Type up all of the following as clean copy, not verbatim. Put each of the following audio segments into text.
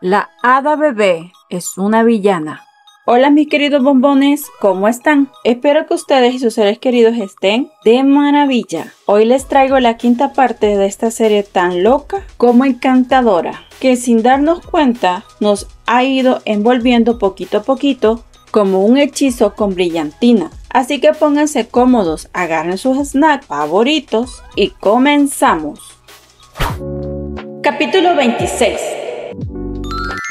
La hada bebé es una villana. Hola mis queridos bombones, ¿cómo están? Espero que ustedes y sus seres queridos estén de maravilla. Hoy les traigo la quinta parte de esta serie tan loca como encantadora, que sin darnos cuenta nos ha ido envolviendo poquito a poquito como un hechizo con brillantina. Así que pónganse cómodos, agarren sus snacks favoritos y comenzamos. Capítulo 26.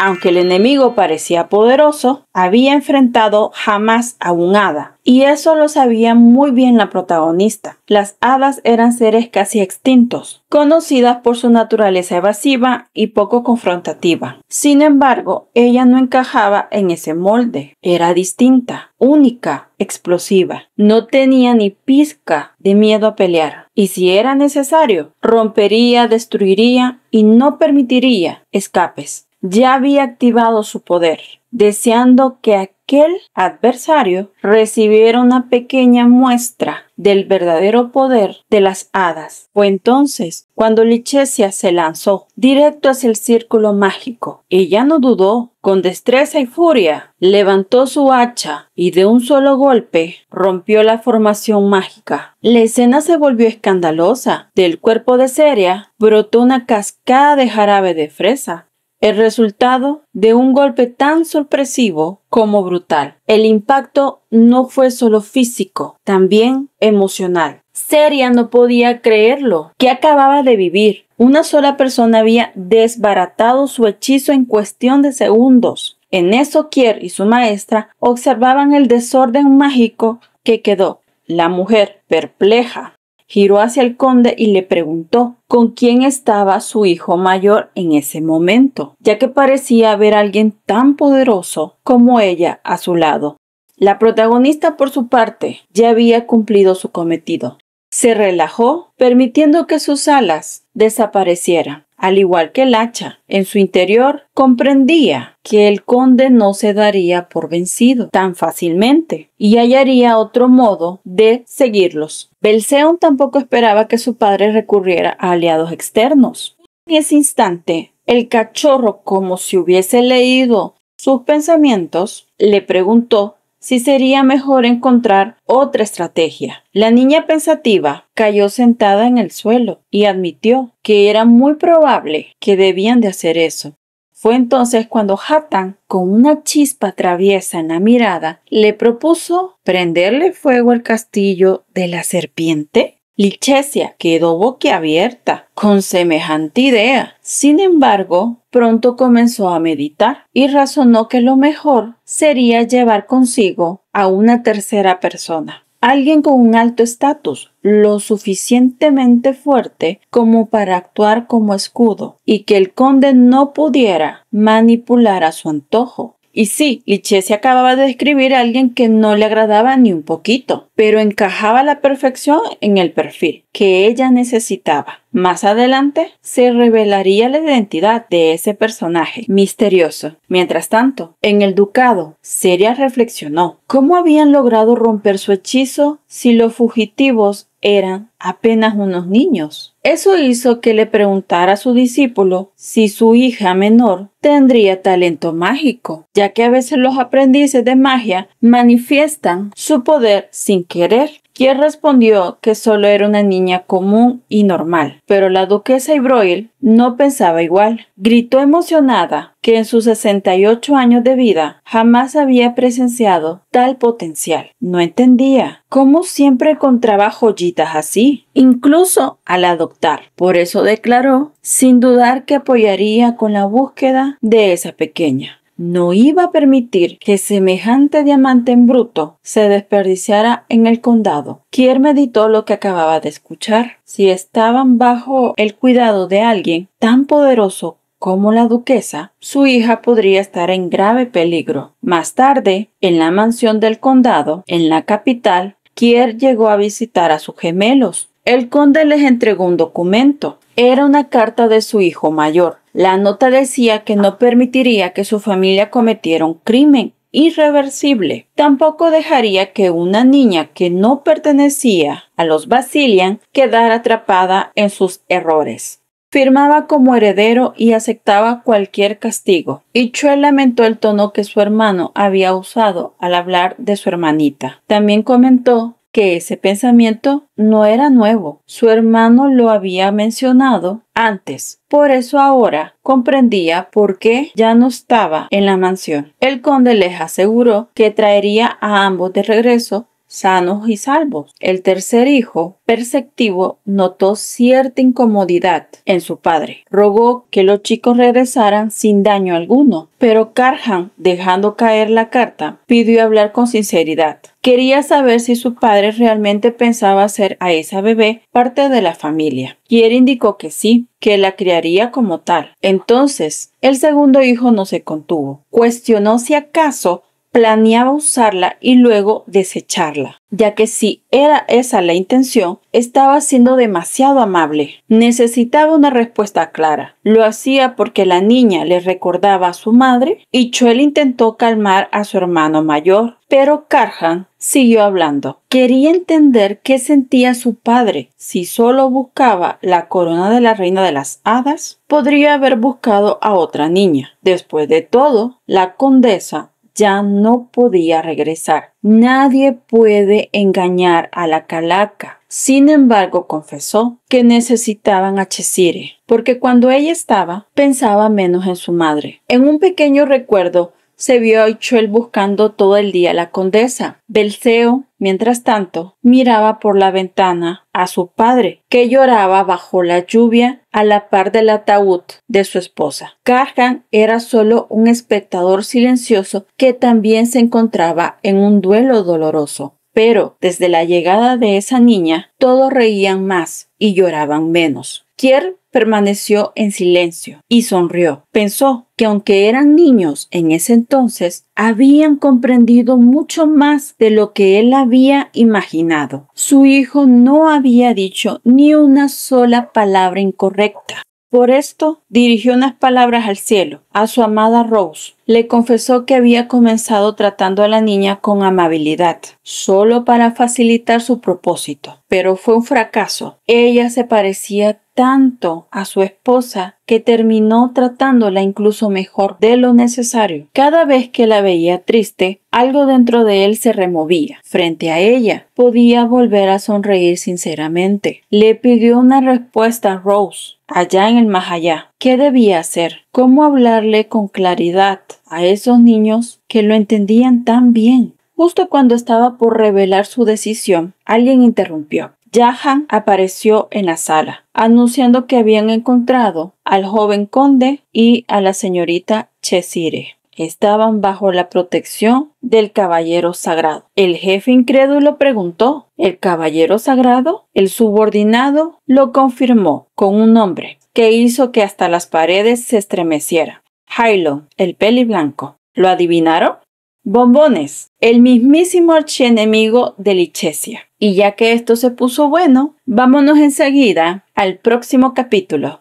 Aunque el enemigo parecía poderoso, había enfrentado jamás a un hada. Y eso lo sabía muy bien la protagonista. Las hadas eran seres casi extintos, conocidas por su naturaleza evasiva y poco confrontativa. Sin embargo, ella no encajaba en ese molde. Era distinta, única, explosiva. No tenía ni pizca de miedo a pelear. Y si era necesario, rompería, destruiría y no permitiría escapes. Ya había activado su poder, deseando que aquel adversario recibiera una pequeña muestra del verdadero poder de las hadas. Fue entonces cuando Lichesia se lanzó directo hacia el círculo mágico. Ella no dudó. Con destreza y furia, levantó su hacha y de un solo golpe rompió la formación mágica. La escena se volvió escandalosa. Del cuerpo de Seria brotó una cascada de jarabe de fresa. El resultado de un golpe tan sorpresivo como brutal. El impacto no fue solo físico, también emocional. Seria no podía creerlo. ¿Qué acababa de vivir? Una sola persona había desbaratado su hechizo en cuestión de segundos. En eso Kier y su maestra observaban el desorden mágico que quedó. La mujer, perpleja, giró hacia el conde y le preguntó con quién estaba su hijo mayor en ese momento, ya que parecía haber alguien tan poderoso como ella a su lado. La protagonista, por su parte, ya había cumplido su cometido. Se relajó, permitiendo que sus alas desaparecieran. Al igual que el hacha, en su interior comprendía que el conde no se daría por vencido tan fácilmente y hallaría otro modo de seguirlos. Belzeon tampoco esperaba que su padre recurriera a aliados externos. En ese instante, el cachorro, como si hubiese leído sus pensamientos, le preguntó si sería mejor encontrar otra estrategia. La niña pensativa cayó sentada en el suelo y admitió que era muy probable que debían de hacer eso. Fue entonces cuando Hatan, con una chispa traviesa en la mirada, le propuso prenderle fuego al castillo de la serpiente. Lichesia quedó boquiabierta con semejante idea. Sin embargo, pronto comenzó a meditar y razonó que lo mejor sería llevar consigo a una tercera persona. Alguien con un alto estatus, lo suficientemente fuerte como para actuar como escudo y que el conde no pudiera manipular a su antojo. Y sí, Lichesia acababa de describir a alguien que no le agradaba ni un poquito, pero encajaba a la perfección en el perfil que ella necesitaba. Más adelante se revelaría la identidad de ese personaje misterioso. Mientras tanto, en el ducado, Seria reflexionó. ¿Cómo habían logrado romper su hechizo si los fugitivos eran apenas unos niños? Eso hizo que le preguntara a su discípulo si su hija menor tendría talento mágico, ya que a veces los aprendices de magia manifiestan su poder sin querer. Quien respondió que solo era una niña común y normal, pero la duquesa Ibroil no pensaba igual. Gritó emocionada que en sus 68 años de vida jamás había presenciado tal potencial. No entendía cómo siempre encontraba joyitas así, incluso al adoptar. Por eso declaró, sin dudar, que apoyaría con la búsqueda de esa pequeña. No iba a permitir que semejante diamante en bruto se desperdiciara en el condado. Kier meditó lo que acababa de escuchar. Si estaban bajo el cuidado de alguien tan poderoso como la duquesa, su hija podría estar en grave peligro. Más tarde, en la mansión del condado, en la capital, Kier llegó a visitar a sus gemelos. El conde les entregó un documento. Era una carta de su hijo mayor. La nota decía que no permitiría que su familia cometiera un crimen irreversible. Tampoco dejaría que una niña que no pertenecía a los Basilian quedara atrapada en sus errores. Firmaba como heredero y aceptaba cualquier castigo. Y Chue lamentó el tono que su hermano había usado al hablar de su hermanita. También comentó que ese pensamiento no era nuevo. Su hermano lo había mencionado antes. Por eso ahora comprendía por qué ya no estaba en la mansión. El conde les aseguró que traería a ambos de regreso sanos y salvos. El tercer hijo, perceptivo, notó cierta incomodidad en su padre. Rogó que los chicos regresaran sin daño alguno, pero Carhan, dejando caer la carta, pidió hablar con sinceridad. Quería saber si su padre realmente pensaba hacer a esa bebé parte de la familia. Y él indicó que sí, que la criaría como tal. Entonces, el segundo hijo no se contuvo. Cuestionó si acaso planeaba usarla y luego desecharla, ya que si era esa la intención, estaba siendo demasiado amable. Necesitaba una respuesta clara. Lo hacía porque la niña le recordaba a su madre y Chuel intentó calmar a su hermano mayor, pero Carhan siguió hablando. Quería entender qué sentía su padre. Si solo buscaba la corona de la reina de las hadas, podría haber buscado a otra niña. Después de todo, la condesa ya no podía regresar. Nadie puede engañar a la calaca. Sin embargo, confesó que necesitaban a Cheshire, porque cuando ella estaba, pensaba menos en su madre. En un pequeño recuerdo, se vio a Chuel buscando todo el día a la condesa. Belceo, mientras tanto, miraba por la ventana a su padre, que lloraba bajo la lluvia a la par del ataúd de su esposa. Carhan era solo un espectador silencioso que también se encontraba en un duelo doloroso. Pero desde la llegada de esa niña, todos reían más y lloraban menos. Kier permaneció en silencio y sonrió. Pensó que aunque eran niños en ese entonces, habían comprendido mucho más de lo que él había imaginado. Su hijo no había dicho ni una sola palabra incorrecta. Por esto, dirigió unas palabras al cielo, a su amada Rose. Le confesó que había comenzado tratando a la niña con amabilidad, solo para facilitar su propósito. Pero fue un fracaso. Ella se parecía tanto a su esposa que terminó tratándola incluso mejor de lo necesario. Cada vez que la veía triste, algo dentro de él se removía. Frente a ella, podía volver a sonreír sinceramente. Le pidió una respuesta a Rose, allá en el más allá. ¿Qué debía hacer? ¿Cómo hablarle con claridad a esos niños que lo entendían tan bien? Justo cuando estaba por revelar su decisión, alguien interrumpió. Jahan apareció en la sala, anunciando que habían encontrado al joven conde y a la señorita Cheshire. Estaban bajo la protección del caballero sagrado. El jefe incrédulo preguntó: ¿el caballero sagrado? El subordinado lo confirmó con un nombre que hizo que hasta las paredes se estremecieran. Hylon, el peliblanco. ¿Lo adivinaron? Bombones, el mismísimo archienemigo de Lichesia. Y ya que esto se puso bueno, vámonos enseguida al próximo capítulo.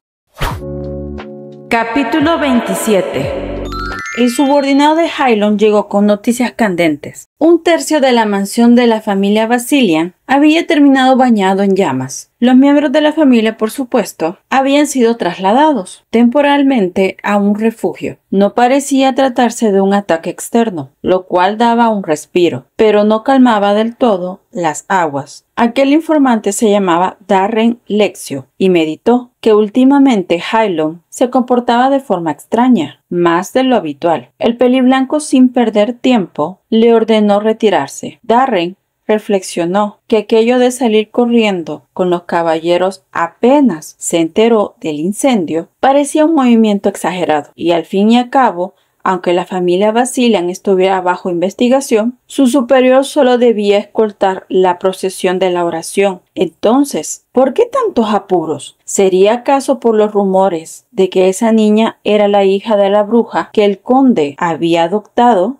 Capítulo 27. El subordinado de Hylon llegó con noticias candentes. Un tercio de la mansión de la familia Basilian había terminado bañado en llamas. Los miembros de la familia, por supuesto, habían sido trasladados temporalmente a un refugio. No parecía tratarse de un ataque externo, lo cual daba un respiro, pero no calmaba del todo las aguas. Aquel informante se llamaba Darren Lexio y meditó que últimamente Hylon se comportaba de forma extraña, más de lo habitual. El peliblanco, sin perder tiempo, le ordenó retirarse. Darren reflexionó que aquello de salir corriendo con los caballeros apenas se enteró del incendio parecía un movimiento exagerado y al fin y al cabo, aunque la familia Basilian estuviera bajo investigación, su superior solo debía escoltar la procesión de la oración. Entonces, ¿por qué tantos apuros? ¿Sería acaso por los rumores de que esa niña era la hija de la bruja que el conde había adoptado?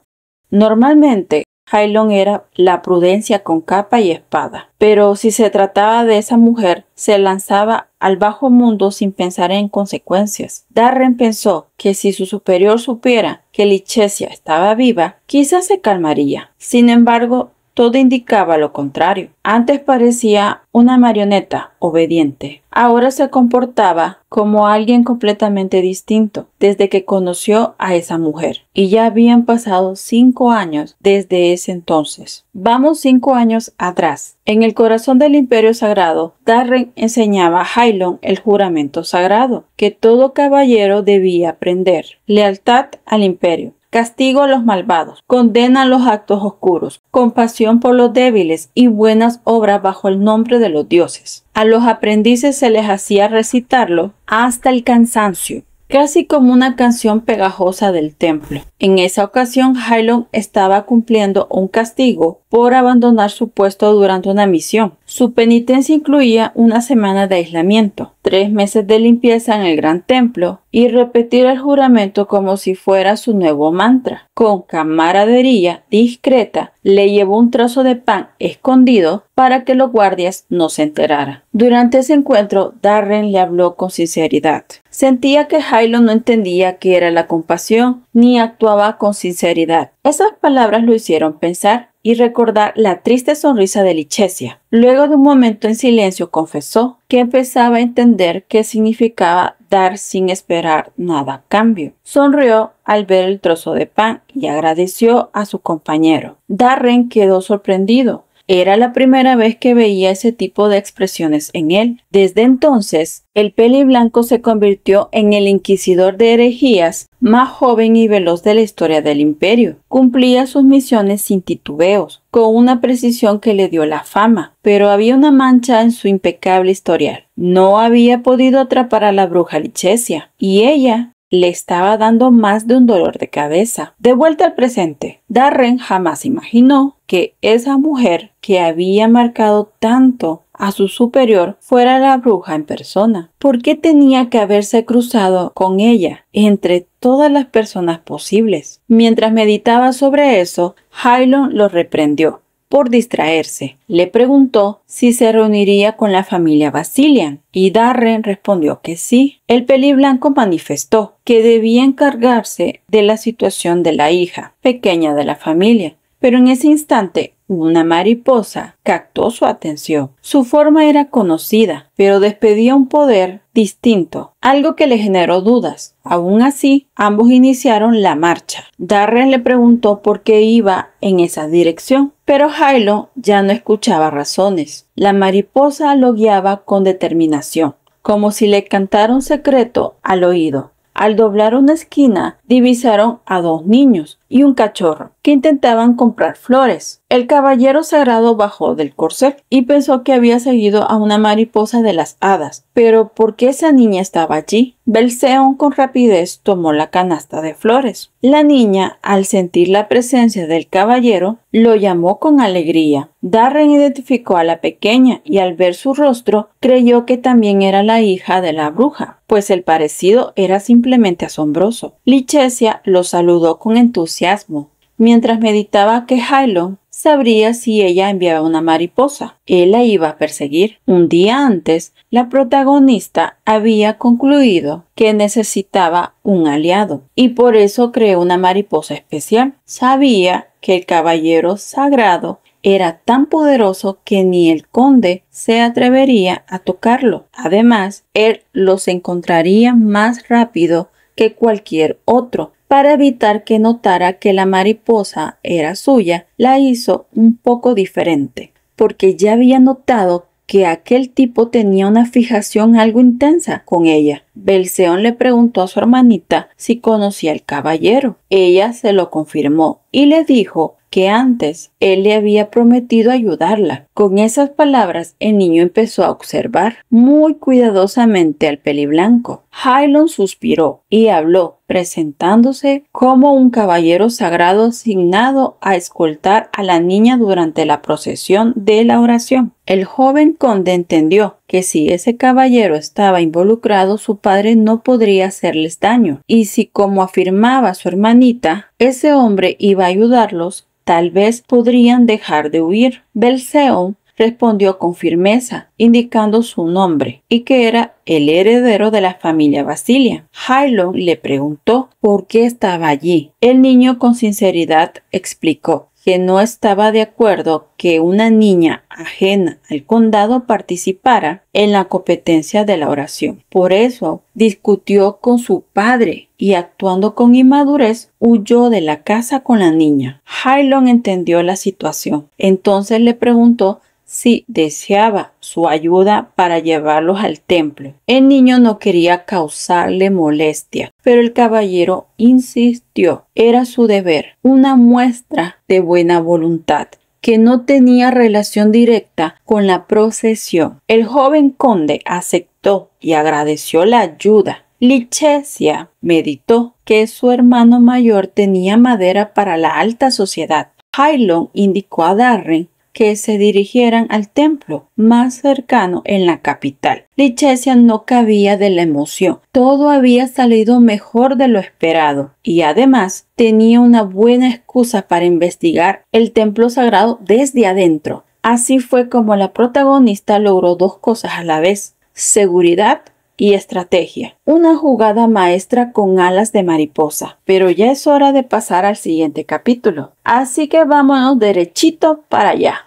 Normalmente, Hylon era la prudencia con capa y espada, pero si se trataba de esa mujer, se lanzaba al bajo mundo sin pensar en consecuencias. Darren pensó que si su superior supiera que Lichesia estaba viva, quizás se calmaría. Sin embargo, todo indicaba lo contrario. Antes parecía una marioneta obediente. Ahora se comportaba como alguien completamente distinto desde que conoció a esa mujer. Y ya habían pasado 5 años desde ese entonces. Vamos 5 años atrás. En el corazón del Imperio Sagrado, Darren enseñaba a Hylon el juramento sagrado que todo caballero debía aprender. Lealtad al Imperio. Castigo a los malvados, condena a los actos oscuros, compasión por los débiles y buenas obras bajo el nombre de los dioses. A los aprendices se les hacía recitarlo hasta el cansancio, casi como una canción pegajosa del templo. En esa ocasión, Hylon estaba cumpliendo un castigo por abandonar su puesto durante una misión. Su penitencia incluía una semana de aislamiento, 3 meses de limpieza en el gran templo y repetir el juramento como si fuera su nuevo mantra. Con camaradería discreta, le llevó un trozo de pan escondido para que los guardias no se enteraran. Durante ese encuentro, Darren le habló con sinceridad. Sentía que Hylon no entendía qué era la compasión ni actuaba con sinceridad. Esas palabras lo hicieron pensar y recordar la triste sonrisa de Lichesia. Luego de un momento en silencio confesó que empezaba a entender qué significaba dar sin esperar nada a cambio. Sonrió al ver el trozo de pan y agradeció a su compañero. Darren quedó sorprendido. Era la primera vez que veía ese tipo de expresiones en él. Desde entonces, el Peliblanco se convirtió en el inquisidor de herejías más joven y veloz de la historia del imperio. Cumplía sus misiones sin titubeos, con una precisión que le dio la fama, pero había una mancha en su impecable historial. No había podido atrapar a la bruja Lichesia, y ella le estaba dando más de un dolor de cabeza. De vuelta al presente, Darren jamás imaginó que esa mujer que había marcado tanto a su superior fuera la bruja en persona. ¿Por qué tenía que haberse cruzado con ella entre todas las personas posibles? Mientras meditaba sobre eso, Hylon lo reprendió por distraerse. Le preguntó si se reuniría con la familia Basilian y Darren respondió que sí. El Peliblanco manifestó que debía encargarse de la situación de la hija pequeña de la familia. Pero en ese instante, una mariposa captó su atención. Su forma era conocida, pero despedía un poder distinto, algo que le generó dudas. Aún así, ambos iniciaron la marcha. Darren le preguntó por qué iba en esa dirección, pero Hylon ya no escuchaba razones. La mariposa lo guiaba con determinación, como si le cantara un secreto al oído. Al doblar una esquina, divisaron a 2 niños y un cachorro que intentaban comprar flores. El caballero sagrado bajó del corcel y pensó que había seguido a una mariposa de las hadas. Pero ¿por qué esa niña estaba allí? Belseón con rapidez tomó la canasta de flores. La niña, al sentir la presencia del caballero, lo llamó con alegría. Darren identificó a la pequeña y al ver su rostro creyó que también era la hija de la bruja, pues el parecido era simplemente asombroso. Lichesia lo saludó con entusiasmo, mientras meditaba que Hylon sabría si ella enviaba una mariposa. Él la iba a perseguir. Un día antes, la protagonista había concluido que necesitaba un aliado y por eso creó una mariposa especial. Sabía que el caballero sagrado era tan poderoso que ni el conde se atrevería a tocarlo. Además, él los encontraría más rápido que cualquier otro. Para evitar que notara que la mariposa era suya, la hizo un poco diferente, porque ya había notado que aquel tipo tenía una fijación algo intensa con ella. Belseón le preguntó a su hermanita si conocía al caballero. Ella se lo confirmó y le dijo que antes él le había prometido ayudarla. Con esas palabras, el niño empezó a observar muy cuidadosamente al Peliblanco. Hylon suspiró y habló, presentándose como un caballero sagrado asignado a escoltar a la niña durante la procesión de la oración. El joven conde entendió que si ese caballero estaba involucrado, su padre no podría hacerles daño, y si, como afirmaba su hermanita, ese hombre iba a ayudarlos, tal vez podrían dejar de huir. Belseón respondió con firmeza, indicando su nombre y que era el heredero de la familia Basilian. Hylon le preguntó por qué estaba allí. El niño con sinceridad explicó que no estaba de acuerdo que una niña ajena al condado participara en la competencia de la oración. Por eso discutió con su padre y, actuando con inmadurez, huyó de la casa con la niña. Hylon entendió la situación. Entonces le preguntó si deseaba su ayuda para llevarlos al templo. El niño no quería causarle molestia, pero el caballero insistió. Era su deber, una muestra de buena voluntad que no tenía relación directa con la procesión. El joven conde aceptó y agradeció la ayuda. Licencia meditó que su hermano mayor tenía madera para la alta sociedad. Hylon indicó a Darren que se dirigieran al templo más cercano en la capital. Licencia no cabía de la emoción. Todo había salido mejor de lo esperado y además tenía una buena excusa para investigar el templo sagrado desde adentro. Así fue como la protagonista logró dos cosas a la vez: seguridad y estrategia. Una jugada maestra con alas de mariposa. Pero ya es hora de pasar al siguiente capítulo. Así que vámonos derechito para allá.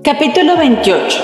Capítulo 28.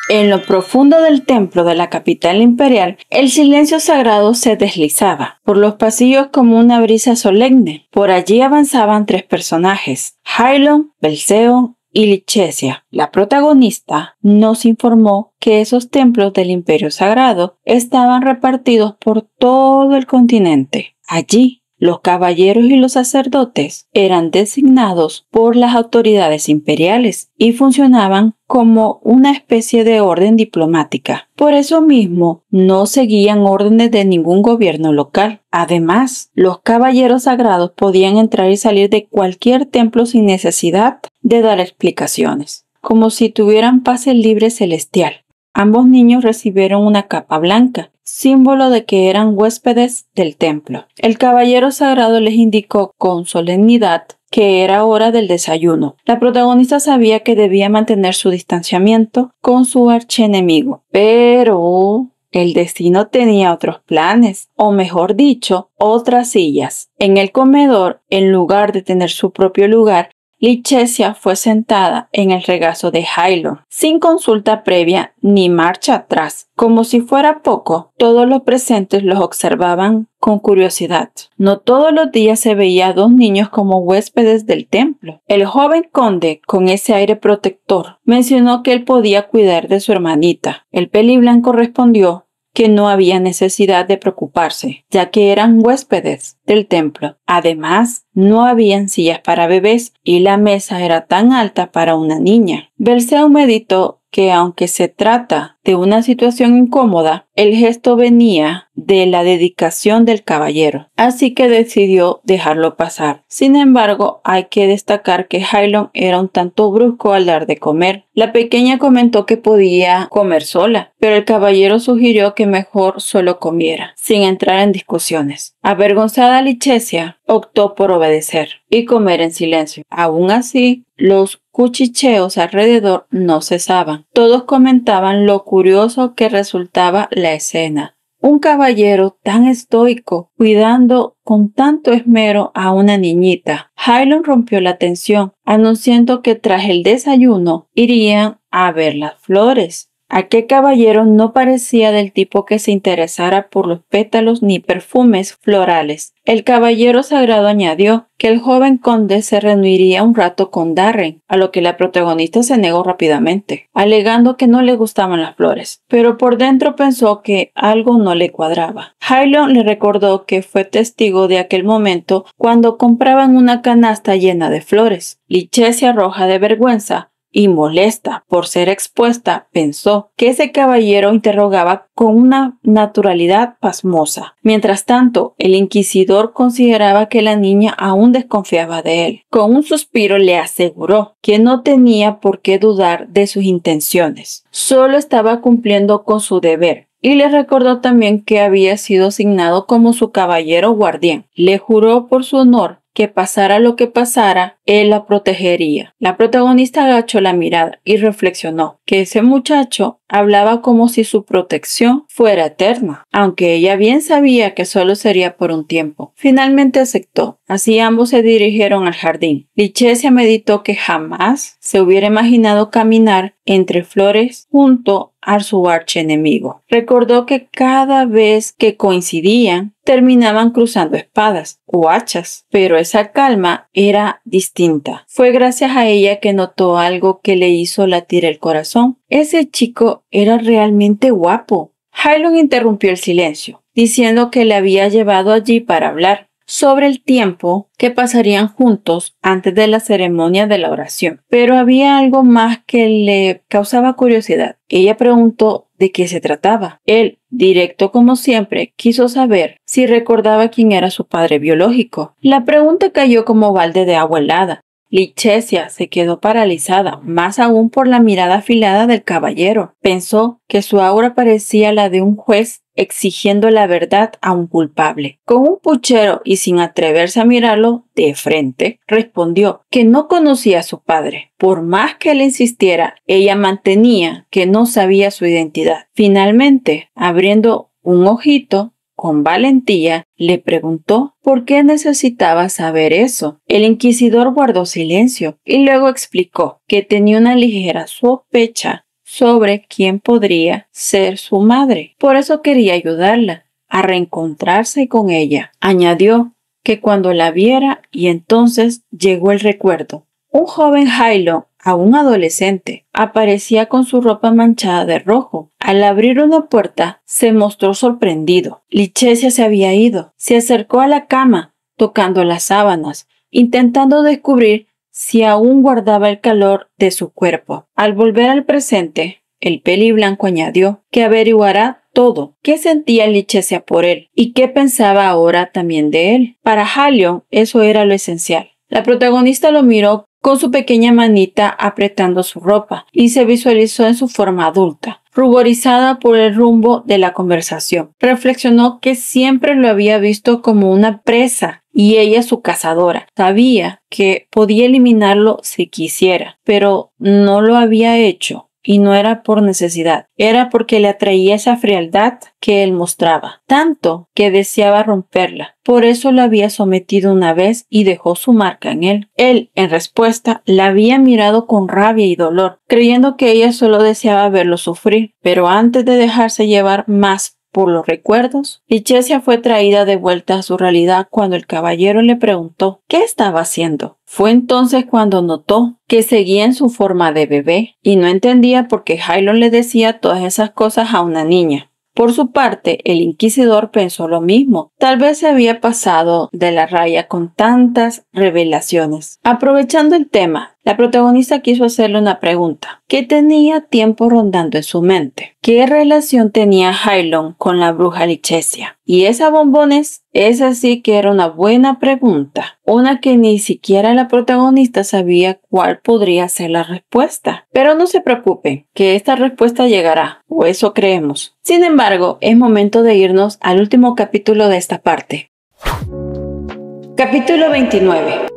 En lo profundo del templo de la capital imperial, el silencio sagrado se deslizaba por los pasillos como una brisa solemne. Por allí avanzaban tres personajes: Hylon, Belceo y Licencia. La protagonista nos informó que esos templos del Imperio Sagrado estaban repartidos por todo el continente. Allí, los caballeros y los sacerdotes eran designados por las autoridades imperiales y funcionaban como una especie de orden diplomática. Por eso mismo, no seguían órdenes de ningún gobierno local. Además, los caballeros sagrados podían entrar y salir de cualquier templo sin necesidad de dar explicaciones, como si tuvieran pase libre celestial. Ambos niños recibieron una capa blanca, símbolo de que eran huéspedes del templo. El caballero sagrado les indicó con solemnidad que era hora del desayuno. La protagonista sabía que debía mantener su distanciamiento con su archienemigo, pero el destino tenía otros planes, o mejor dicho, otras sillas. En el comedor, en lugar de tener su propio lugar, Licencia fue sentada en el regazo de Hylon, sin consulta previa ni marcha atrás. Como si fuera poco, todos los presentes los observaban con curiosidad. No todos los días se veía a dos niños como huéspedes del templo. El joven conde, con ese aire protector, mencionó que él podía cuidar de su hermanita. El peliblanco respondió que no había necesidad de preocuparse, ya que eran huéspedes del templo. Además, no habían sillas para bebés y la mesa era tan alta para una niña. Belceo meditó que, aunque se trata de una situación incómoda, el gesto venía de la dedicación del caballero, así que decidió dejarlo pasar. Sin embargo, hay que destacar que Hylon era un tanto brusco al dar de comer. La pequeña comentó que podía comer sola, pero el caballero sugirió que mejor solo comiera, sin entrar en discusiones. Avergonzada, Licencia optó por obedecer y comer en silencio. Aún así, los cuchicheos alrededor no cesaban. Todos comentaban lo curioso que resultaba la escena. Un caballero tan estoico cuidando con tanto esmero a una niñita. Hylon rompió la tensión, anunciando que tras el desayuno irían a ver las flores. Aquel caballero no parecía del tipo que se interesara por los pétalos ni perfumes florales. El caballero sagrado añadió que el joven conde se reuniría un rato con Darren, a lo que la protagonista se negó rápidamente, alegando que no le gustaban las flores, pero por dentro pensó que algo no le cuadraba. Hylon le recordó que fue testigo de aquel momento cuando compraban una canasta llena de flores. Licencia, roja de vergüenza y molesta por ser expuesta, pensó que ese caballero interrogaba con una naturalidad pasmosa. Mientras tanto, el inquisidor consideraba que la niña aún desconfiaba de él. Con un suspiro le aseguró que no tenía por qué dudar de sus intenciones. Solo estaba cumpliendo con su deber. Y le recordó también que había sido asignado como su caballero guardián. Le juró por su honor que pasara lo que pasara, él la protegería. La protagonista agachó la mirada y reflexionó que ese muchacho Hablaba como si su protección fuera eterna, aunque ella bien sabía que solo sería por un tiempo. Finalmente aceptó. Así ambos se dirigieron al jardín. Licencia meditó que jamás se hubiera imaginado caminar entre flores junto a su archienemigo. Recordó que cada vez que coincidían, terminaban cruzando espadas o hachas, pero esa calma era distinta. Fue gracias a ella que notó algo que le hizo latir el corazón. Ese chico era realmente guapo. Hylon interrumpió el silencio, diciendo que le había llevado allí para hablar sobre el tiempo que pasarían juntos antes de la ceremonia de la oración. Pero había algo más que le causaba curiosidad. Ella preguntó de qué se trataba. Él, directo como siempre, quiso saber si recordaba quién era su padre biológico. La pregunta cayó como balde de agua helada. Licencia se quedó paralizada, más aún por la mirada afilada del caballero. Pensó que su aura parecía la de un juez exigiendo la verdad a un culpable. Con un puchero y sin atreverse a mirarlo de frente, respondió que no conocía a su padre. Por más que él insistiera, ella mantenía que no sabía su identidad. Finalmente, abriendo un ojito, con valentía, le preguntó por qué necesitaba saber eso. El inquisidor guardó silencio y luego explicó que tenía una ligera sospecha sobre quién podría ser su madre. Por eso quería ayudarla a reencontrarse con ella. Añadió que cuando la viera y entonces llegó el recuerdo. Un joven Hylon, aún adolescente, aparecía con su ropa manchada de rojo. Al abrir una puerta, se mostró sorprendido. Licencia se había ido. Se acercó a la cama, tocando las sábanas, intentando descubrir si aún guardaba el calor de su cuerpo. Al volver al presente, el peliblanco añadió que averiguará todo. ¿Qué sentía Licencia por él? ¿Y qué pensaba ahora también de él? Para Hylon, eso era lo esencial. La protagonista lo miró con su pequeña manita apretando su ropa y se visualizó en su forma adulta, ruborizada por el rumbo de la conversación. Reflexionó que siempre lo había visto como una presa y ella su cazadora. Sabía que podía eliminarlo si quisiera, pero no lo había hecho. Y no era por necesidad, era porque le atraía esa frialdad que él mostraba, tanto que deseaba romperla. Por eso lo había sometido una vez y dejó su marca en él. Él, en respuesta, la había mirado con rabia y dolor, creyendo que ella solo deseaba verlo sufrir. Pero antes de dejarse llevar más por los recuerdos, Licencia fue traída de vuelta a su realidad cuando el caballero le preguntó qué estaba haciendo. Fue entonces cuando notó que seguía en su forma de bebé y no entendía por qué Hylon le decía todas esas cosas a una niña. Por su parte, el inquisidor pensó lo mismo. Tal vez se había pasado de la raya con tantas revelaciones. Aprovechando el tema, la protagonista quiso hacerle una pregunta que tenía tiempo rondando en su mente. ¿Qué relación tenía Hylon con la bruja Licencia? ¿Y esa bombones? Esa sí que era una buena pregunta. Una que ni siquiera la protagonista sabía cuál podría ser la respuesta. Pero no se preocupen, que esta respuesta llegará, o eso creemos. Sin embargo, es momento de irnos al último capítulo de esta parte. Capítulo 29.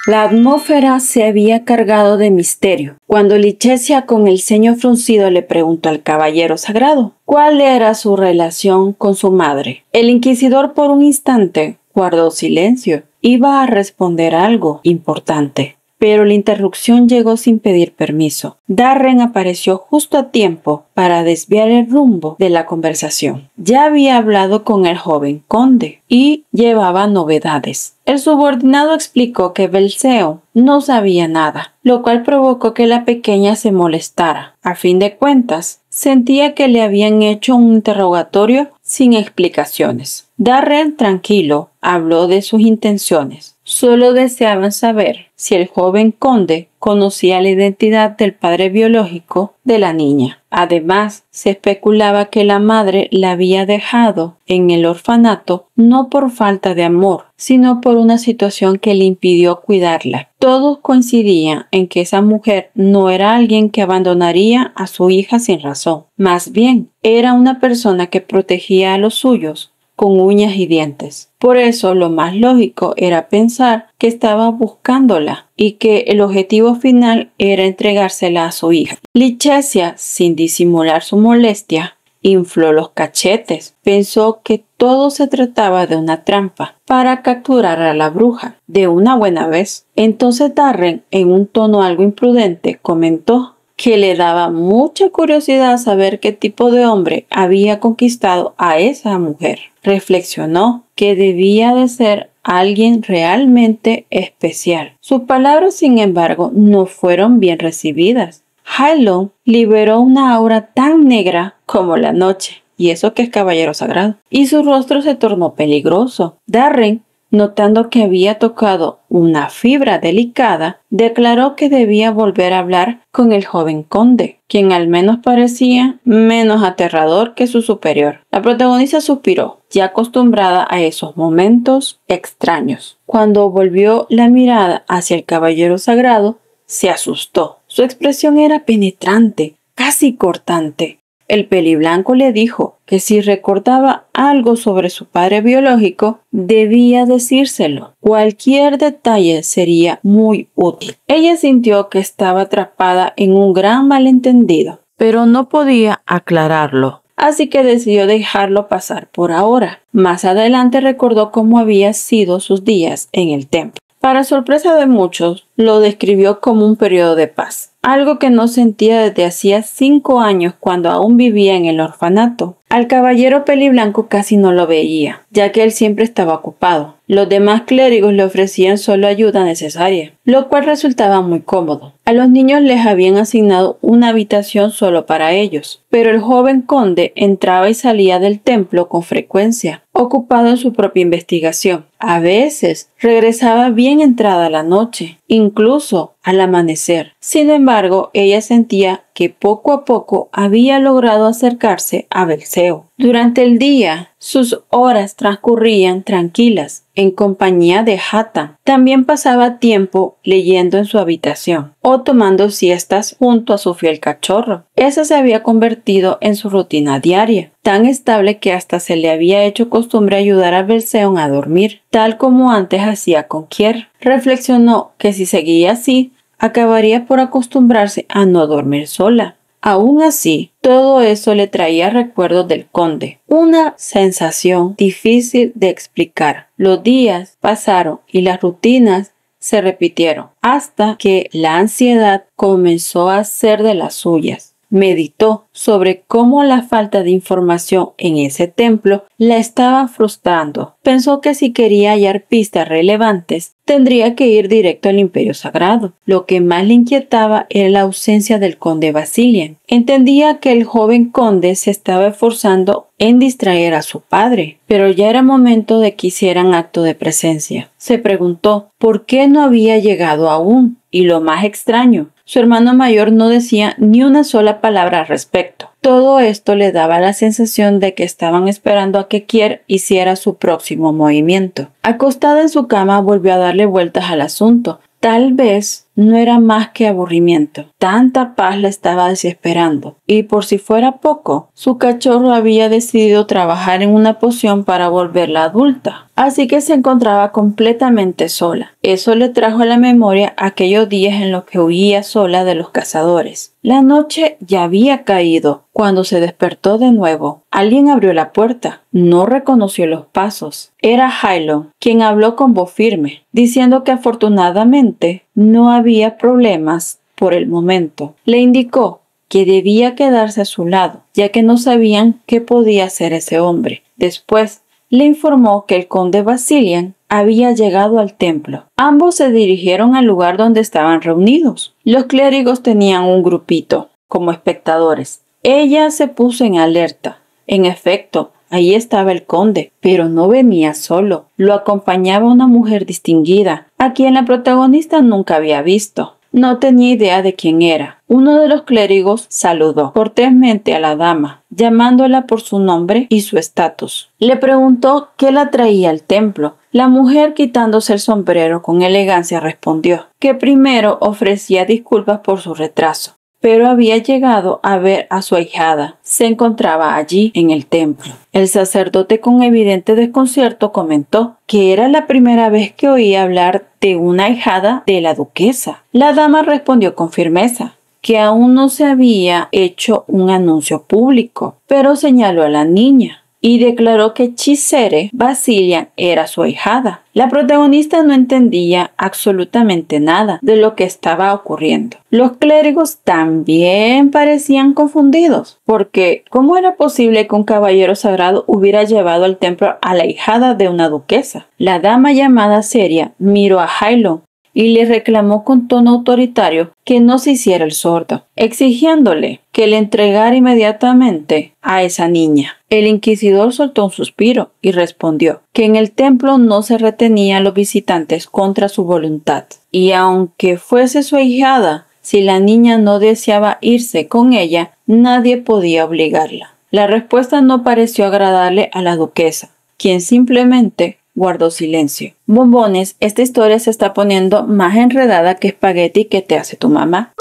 La atmósfera se había cargado de misterio cuando Licencia con el ceño fruncido le preguntó al caballero sagrado cuál era su relación con su madre. El inquisidor por un instante guardó silencio. Iba a responder algo importante, pero la interrupción llegó sin pedir permiso. Darren apareció justo a tiempo para desviar el rumbo de la conversación. Ya había hablado con el joven conde y llevaba novedades. El subordinado explicó que Belseo no sabía nada, lo cual provocó que la pequeña se molestara. A fin de cuentas, sentía que le habían hecho un interrogatorio sin explicaciones. Darren, tranquilo, habló de sus intenciones. Solo deseaban saber si el joven conde conocía la identidad del padre biológico de la niña. Además, se especulaba que la madre la había dejado en el orfanato no por falta de amor, sino por una situación que le impidió cuidarla. Todos coincidían en que esa mujer no era alguien que abandonaría a su hija sin razón. Más bien, era una persona que protegía a los suyos con uñas y dientes. Por eso lo más lógico era pensar que estaba buscándola y que el objetivo final era entregársela a su hija. Licencia, sin disimular su molestia, infló los cachetes. Pensó que todo se trataba de una trampa para capturar a la bruja de una buena vez. Entonces Darren, en un tono algo imprudente, comentó que le daba mucha curiosidad saber qué tipo de hombre había conquistado a esa mujer. Reflexionó que debía de ser alguien realmente especial. Sus palabras, sin embargo, no fueron bien recibidas. Hylon liberó una aura tan negra como la noche, y eso que es caballero sagrado, y su rostro se tornó peligroso. Darren, notando que había tocado una fibra delicada, declaró que debía volver a hablar con el joven conde, quien al menos parecía menos aterrador que su superior. La protagonista suspiró, ya acostumbrada a esos momentos extraños. Cuando volvió la mirada hacia el caballero sagrado, se asustó. Su expresión era penetrante, casi cortante. El peliblanco le dijo que si recordaba algo sobre su padre biológico, debía decírselo. Cualquier detalle sería muy útil. Ella sintió que estaba atrapada en un gran malentendido, pero no podía aclararlo. Así que decidió dejarlo pasar por ahora. Más adelante recordó cómo habían sido sus días en el templo. Para sorpresa de muchos, lo describió como un periodo de paz, algo que no sentía desde hacía 5 años cuando aún vivía en el orfanato. Al caballero peliblanco casi no lo veía, ya que él siempre estaba ocupado. Los demás clérigos le ofrecían solo ayuda necesaria, lo cual resultaba muy cómodo. A los niños les habían asignado una habitación solo para ellos, pero el joven conde entraba y salía del templo con frecuencia, ocupado en su propia investigación. A veces regresaba bien entrada la noche, incluso al amanecer. Sin embargo, ella sentía que poco a poco había logrado acercarse a Belceo. Durante el día, sus horas transcurrían tranquilas, en compañía de Hatan. También pasaba tiempo leyendo en su habitación o tomando siestas junto a su fiel cachorro. Esa se había convertido en su rutina diaria, tan estable que hasta se le había hecho costumbre ayudar a Belceo a dormir, tal como antes hacía con Kier. Reflexionó que si seguía así, acabaría por acostumbrarse a no dormir sola. Aún así, todo eso le traía recuerdos del conde, una sensación difícil de explicar. Los días pasaron y las rutinas se repitieron, hasta que la ansiedad comenzó a hacer de las suyas. Meditó sobre cómo la falta de información en ese templo la estaba frustrando. Pensó que si quería hallar pistas relevantes, tendría que ir directo al Imperio Sagrado. Lo que más le inquietaba era la ausencia del conde Basilian. Entendía que el joven conde se estaba esforzando en distraer a su padre, pero ya era momento de que hicieran acto de presencia. Se preguntó por qué no había llegado aún, y lo más extraño, su hermano mayor no decía ni una sola palabra al respecto. Todo esto le daba la sensación de que estaban esperando a que Kier hiciera su próximo movimiento. Acostada en su cama, volvió a darle vueltas al asunto. Tal vez no era más que aburrimiento. Tanta paz la estaba desesperando. Y por si fuera poco, su cachorro había decidido trabajar en una poción para volverla adulta. Así que se encontraba completamente sola. Eso le trajo a la memoria aquellos días en los que huía sola de los cazadores. La noche ya había caído. Cuando se despertó de nuevo, alguien abrió la puerta. No reconoció los pasos. Era Hylon, quien habló con voz firme, diciendo que afortunadamente no había problemas por el momento. Le indicó que debía quedarse a su lado, ya que no sabían qué podía hacer ese hombre. Después le informó que el conde Basilian había llegado al templo. Ambos se dirigieron al lugar donde estaban reunidos. Los clérigos tenían un grupito como espectadores. Ella se puso en alerta. En efecto, ahí estaba el conde, pero no venía solo. Lo acompañaba una mujer distinguida, a quien la protagonista nunca había visto. No tenía idea de quién era. Uno de los clérigos saludó cortésmente a la dama, llamándola por su nombre y su estatus. Le preguntó qué la traía al templo. La mujer, quitándose el sombrero con elegancia, respondió que primero ofrecía disculpas por su retraso, pero había llegado a ver a su ahijada. Se encontraba allí en el templo. El sacerdote, con evidente desconcierto, comentó que era la primera vez que oía hablar de una ahijada de la duquesa. La dama respondió con firmeza que aún no se había hecho un anuncio público, pero señaló a la niña y declaró que Chisere Basilian era su ahijada. La protagonista no entendía absolutamente nada de lo que estaba ocurriendo. Los clérigos también parecían confundidos, porque ¿cómo era posible que un caballero sagrado hubiera llevado al templo a la ahijada de una duquesa? La dama, llamada Seria, miró a Jailon y le reclamó con tono autoritario que no se hiciera el sordo, exigiéndole que le entregara inmediatamente a esa niña. El inquisidor soltó un suspiro y respondió que en el templo no se retenía a los visitantes contra su voluntad, y aunque fuese su ahijada, si la niña no deseaba irse con ella, nadie podía obligarla. La respuesta no pareció agradarle a la duquesa, quien simplemente guardó silencio. Bombones, esta historia se está poniendo más enredada que espagueti que te hace tu mamá.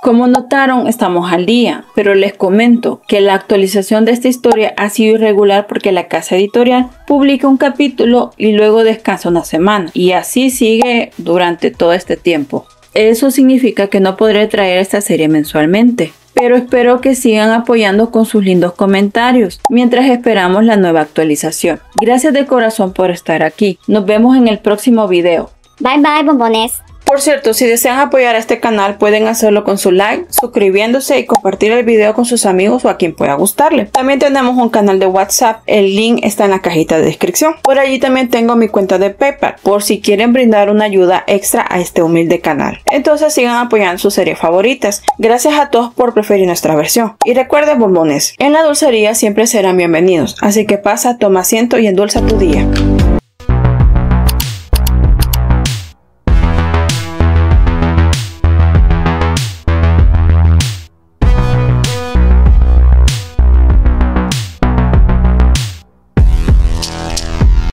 Como notaron, estamos al día, pero les comento que la actualización de esta historia ha sido irregular porque la casa editorial publica un capítulo y luego descansa una semana, y así sigue durante todo este tiempo. Eso significa que no podré traer esta serie mensualmente, pero espero que sigan apoyando con sus lindos comentarios mientras esperamos la nueva actualización. Gracias de corazón por estar aquí. Nos vemos en el próximo video. Bye bye, bombones. Por cierto, si desean apoyar a este canal pueden hacerlo con su like, suscribiéndose y compartir el video con sus amigos o a quien pueda gustarle. También tenemos un canal de WhatsApp, el link está en la cajita de descripción. Por allí también tengo mi cuenta de PayPal, por si quieren brindar una ayuda extra a este humilde canal. Entonces sigan apoyando sus series favoritas. Gracias a todos por preferir nuestra versión. Y recuerden, bombones, en la dulcería siempre serán bienvenidos, así que pasa, toma asiento y endulza tu día.